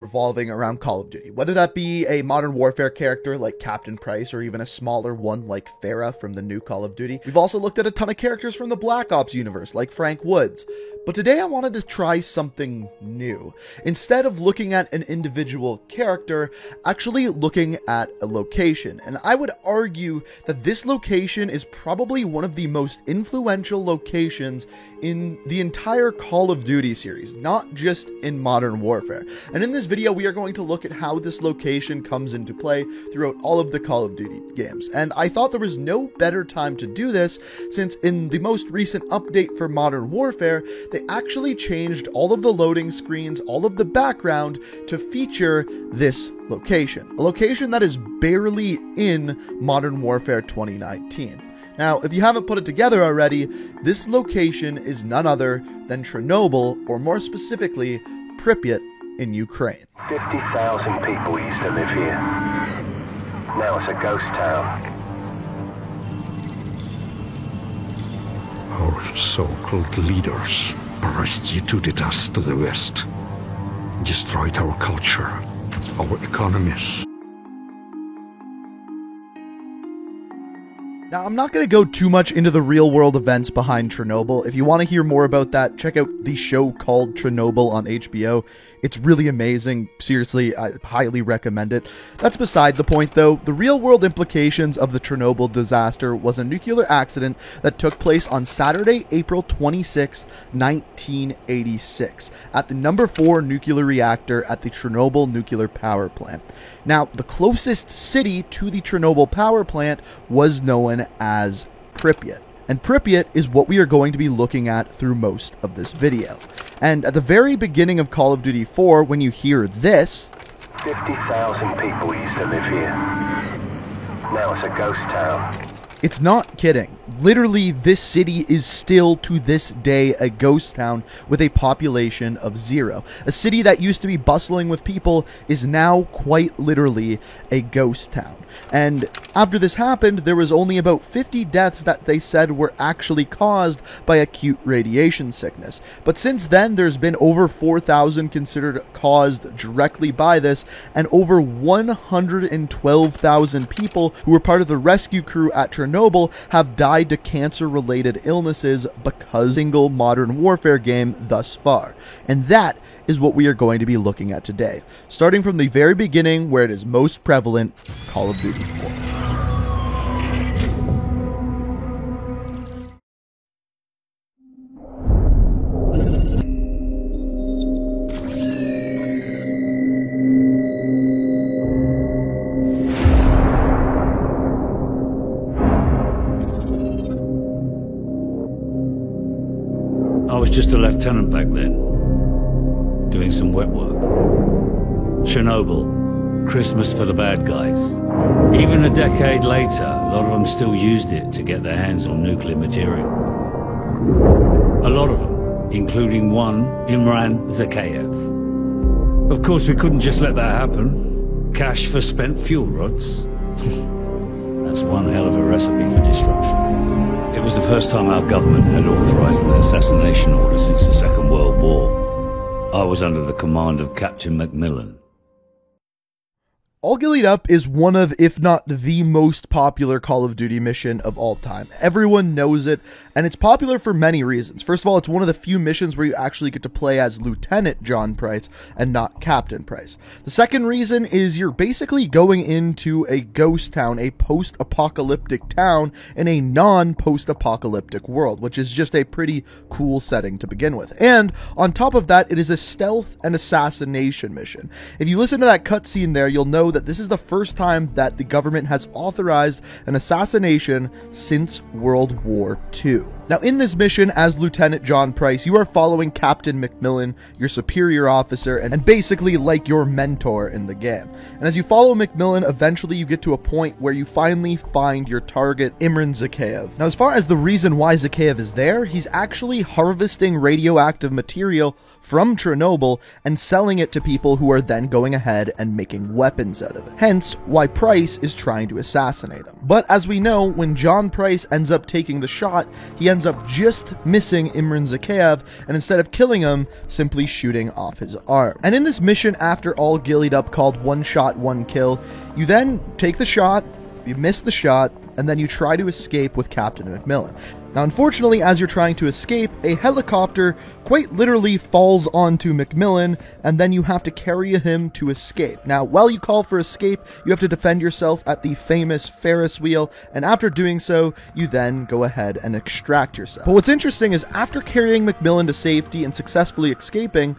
revolving around Call of Duty, whether that be a Modern Warfare character like Captain Price or even a smaller one like Farah from the new Call of Duty. We've also looked at a ton of characters from the Black Ops universe like Frank Woods. But today I wanted to try something new. Instead of looking at an individual character, actually looking at a location. And I would argue that this location is probably one of the most influential locations in the entire Call of Duty series, not just in Modern Warfare. And in this video, we are going to look at how this location comes into play throughout all of the Call of Duty games. And I thought there was no better time to do this, since in the most recent update for Modern Warfare, they actually changed all of the loading screens, all of the background to feature this location. A location that is barely in Modern Warfare 2019. Now, if you haven't put it together already, this location is none other than Chernobyl, or more specifically, Pripyat in Ukraine. 50,000 people used to live here. Now it's a ghost town. Our so-called leaders prostituted us to the West, destroyed our culture, our economies. Now, I'm not going to go too much into the real-world events behind Chernobyl. If you want to hear more about that, check out the show called Chernobyl on HBO. It's really amazing. Seriously, I highly recommend it. That's beside the point, though. The real-world implications of the Chernobyl disaster was a nuclear accident that took place on Saturday, April 26, 1986, at the number 4 nuclear reactor at the Chernobyl nuclear power plant. Now, the closest city to the Chernobyl power plant was known as Pripyat. And Pripyat is what we are going to be looking at through most of this video. And at the very beginning of Call of Duty 4, when you hear this, 50,000 people used to live here. Now it's a ghost town. It's not kidding. Literally, this city is still to this day a ghost town with a population of 0. A city that used to be bustling with people is now quite literally a ghost town. And after this happened, there was only about 50 deaths that they said were actually caused by acute radiation sickness. But since then, there's been over 4,000 considered caused directly by this, and over 112,000 people who were part of the rescue crew at Chernobyl have died to cancer-related illnesses because of a single Modern Warfare game thus far. And that is what we are going to be looking at today, starting from the very beginning where it is most prevalent, Call of Duty 4. I was just a lieutenant back then, doing some wet work. Chernobyl, Christmas for the bad guys. Even a decade later, a lot of them still used it to get their hands on nuclear material. A lot of them, including one, Imran Zakhaev. Of course, we couldn't just let that happen. Cash for spent fuel rods. That's one hell of a recipe for destruction. It was the first time our government had authorized an assassination order since the Second World War. I was under the command of Captain Macmillan. All Ghillied Up is one of, if not the most popular Call of Duty mission of all time. Everyone knows it, and it's popular for many reasons. First of all, it's one of the few missions where you actually get to play as Lieutenant John Price and not Captain Price. The second reason is you're basically going into a ghost town, a post-apocalyptic town in a non-post-apocalyptic world, which is just a pretty cool setting to begin with. And on top of that, it is a stealth and assassination mission. If you listen to that cutscene there, you'll know that this is the first time that the government has authorized an assassination since World War II. Now, in this mission, as Lieutenant John Price, you are following Captain Macmillan, your superior officer, and basically like your mentor in the game. And as you follow Macmillan, eventually you get to a point where you finally find your target, Imran Zakhaev. Now, as far as the reason why Zakhaev is there, he's actually harvesting radioactive material from Chernobyl and selling it to people who are then going ahead and making weapons out of it. Hence, why Price is trying to assassinate him. But as we know, when John Price ends up taking the shot, he ends ends up just missing Imran Zakhaev, and instead of killing him, simply shooting off his arm. And in this mission, after all gillied up, called One Shot, One Kill, you then take the shot, you miss the shot, and then you try to escape with Captain McMillan. Now, unfortunately, as you're trying to escape, a helicopter quite literally falls onto McMillan, and then you have to carry him to escape. Now, while you call for escape, you have to defend yourself at the famous Ferris wheel, and after doing so, you then go ahead and extract yourself. But what's interesting is, after carrying McMillan to safety and successfully escaping,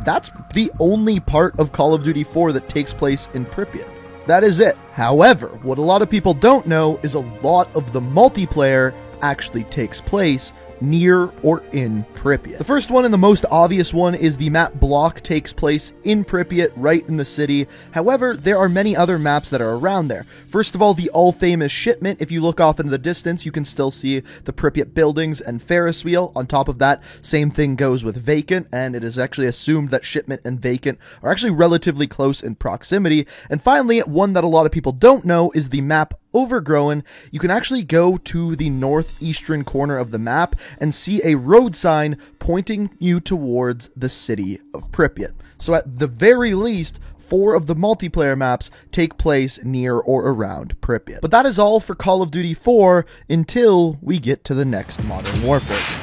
that's the only part of Call of Duty 4 that takes place in Pripyat. That is it. However, what a lot of people don't know is a lot of the multiplayer actually takes place near or in Pripyat. The first one and the most obvious one is the map Block takes place in Pripyat, right in the city. However, there are many other maps that are around there. First of all, the all-famous Shipment. If you look off into the distance, you can still see the Pripyat buildings and Ferris wheel. On top of that, same thing goes with Vacant, and it is actually assumed that Shipment and Vacant are actually relatively close in proximity. And finally, one that a lot of people don't know is the map Overgrown. You can actually go to the northeastern corner of the map and see a road sign pointing you towards the city of Pripyat. So at the very least, 4 of the multiplayer maps take place near or around Pripyat. But that is all for Call of Duty 4 until we get to the next Modern Warfare.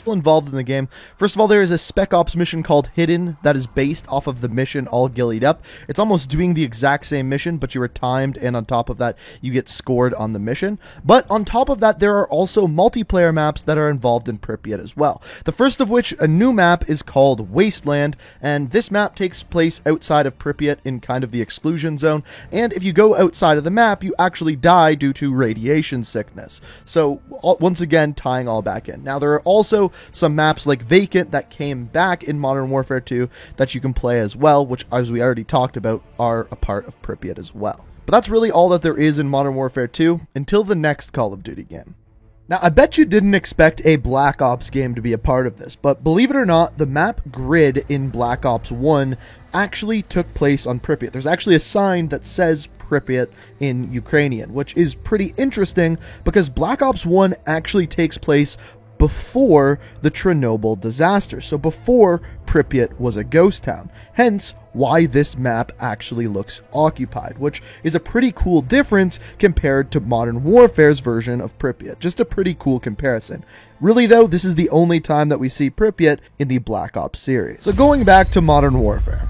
Involved in the game. First of all, there is a Spec Ops mission called Hidden that is based off of the mission All Gillied Up. It's almost doing the exact same mission, but you are timed, and on top of that, you get scored on the mission. But on top of that, there are also multiplayer maps that are involved in Pripyat as well. The first of which, a new map, is called Wasteland, and this map takes place outside of Pripyat in kind of the exclusion zone, and if you go outside of the map, you actually die due to radiation sickness. So, once again, tying all back in. Now, there are also some maps like Vacant that came back in Modern Warfare 2 that you can play as well, which, as we already talked about, are a part of Pripyat as well. But that's really all that there is in Modern Warfare 2 until the next Call of Duty game. Now, I bet you didn't expect a Black Ops game to be a part of this, but believe it or not, the map Grid in Black Ops 1 actually took place on Pripyat. There's actually a sign that says Pripyat in Ukrainian, which is pretty interesting because Black Ops 1 actually takes place before the Chernobyl disaster, so before Pripyat was a ghost town, hence why this map actually looks occupied, which is a pretty cool difference compared to Modern Warfare's version of Pripyat. Just a pretty cool comparison. Really though, this is the only time that we see Pripyat in the Black Ops series. So going back to Modern Warfare.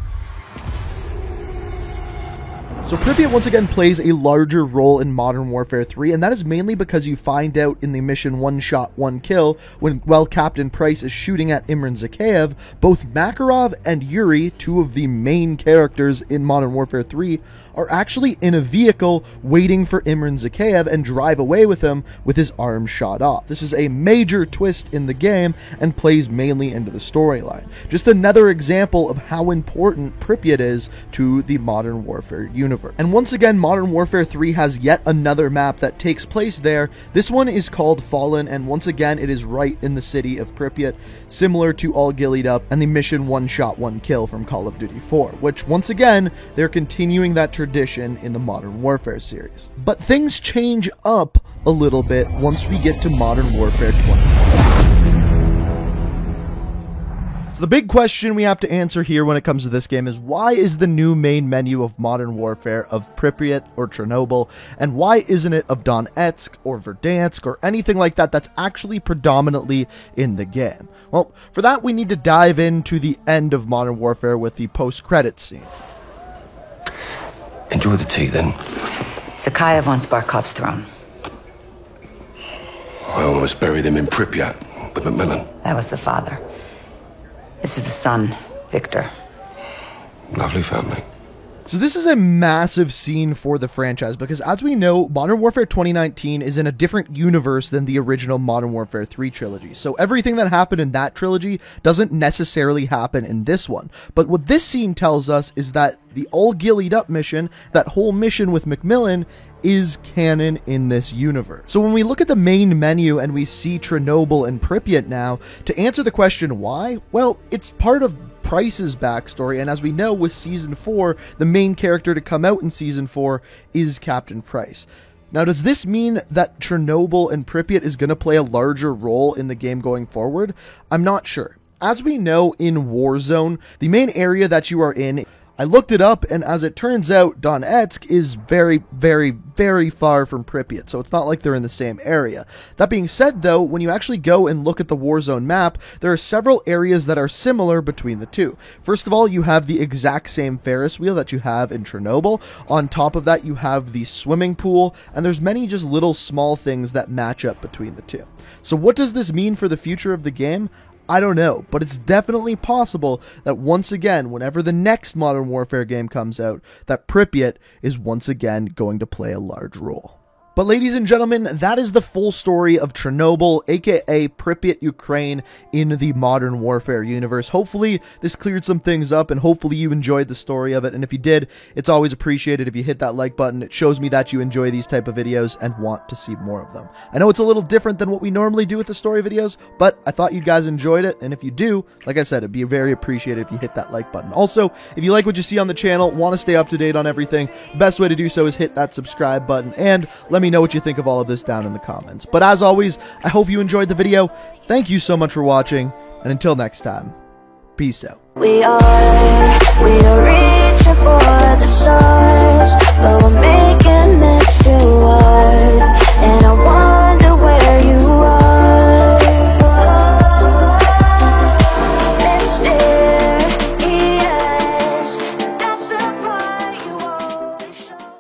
So Pripyat once again plays a larger role in Modern Warfare 3, and that is mainly because you find out in the mission One Shot, One Kill, while Captain Price is shooting at Imran Zakhaev, both Makarov and Yuri, 2 of the main characters in Modern Warfare 3, are actually in a vehicle waiting for Imran Zakhaev and drive away with him with his arm shot off. This is a major twist in the game and plays mainly into the storyline. Just another example of how important Pripyat is to the Modern Warfare universe. And once again, Modern Warfare 3 has yet another map that takes place there. This one is called Fallen, and once again, it is right in the city of Pripyat, similar to All Gillied Up and the mission One Shot, One Kill from Call of Duty 4, which once again, they're continuing that tradition in the Modern Warfare series. But things change up a little bit once we get to Modern Warfare 20. The big question we have to answer here when it comes to this game is, why is the new main menu of Modern Warfare of Pripyat or Chernobyl, and why isn't it of Donetsk or Verdansk or anything like that that's actually predominantly in the game? Well, for that we need to dive into the end of Modern Warfare with the post-credits scene. Enjoy the tea then. Zakhaev wants Barkov's throne. I almost buried him in Pripyat with McMillan. That was the father. This is the son, Victor. Lovely family. So this is a massive scene for the franchise because, as we know, Modern Warfare 2019 is in a different universe than the original Modern Warfare 3 trilogy. So everything that happened in that trilogy doesn't necessarily happen in this one. But what this scene tells us is that the All Gillied Up mission, that whole mission with McMillan, is canon in this universe. So when we look at the main menu and we see Chernobyl and Pripyat now, to answer the question why, well, it's part of Price's backstory, and as we know with Season 4, the main character to come out in Season 4 is Captain Price. Now, does this mean that Chernobyl and Pripyat is going to play a larger role in the game going forward? I'm not sure. As we know in Warzone, the main area that you are in, I looked it up, and as it turns out, Donetsk is very, very, very far from Pripyat, so it's not like they're in the same area. That being said, though, when you actually go and look at the Warzone map, there are several areas that are similar between the two. First of all, you have the exact same Ferris wheel that you have in Chernobyl. On top of that, you have the swimming pool, and there's many just little small things that match up between the two. So what does this mean for the future of the game? I don't know, but it's definitely possible that once again, whenever the next Modern Warfare game comes out, that Pripyat is once again going to play a large role. But ladies and gentlemen, that is the full story of Chernobyl, aka Pripyat, Ukraine, in the Modern Warfare universe. Hopefully this cleared some things up, and hopefully you enjoyed the story of it, and if you did, it's always appreciated if you hit that like button. It shows me that you enjoy these type of videos and want to see more of them. I know it's a little different than what we normally do with the story videos, but I thought you guys enjoyed it, and if you do, like I said, it'd be very appreciated if you hit that like button. Also, if you like what you see on the channel, want to stay up to date on everything, the best way to do so is hit that subscribe button, and let me know what you think of all of this down in the comments. But as always, I hope you enjoyed the video. Thank you so much for watching, and until next time, peace out. We are reaching for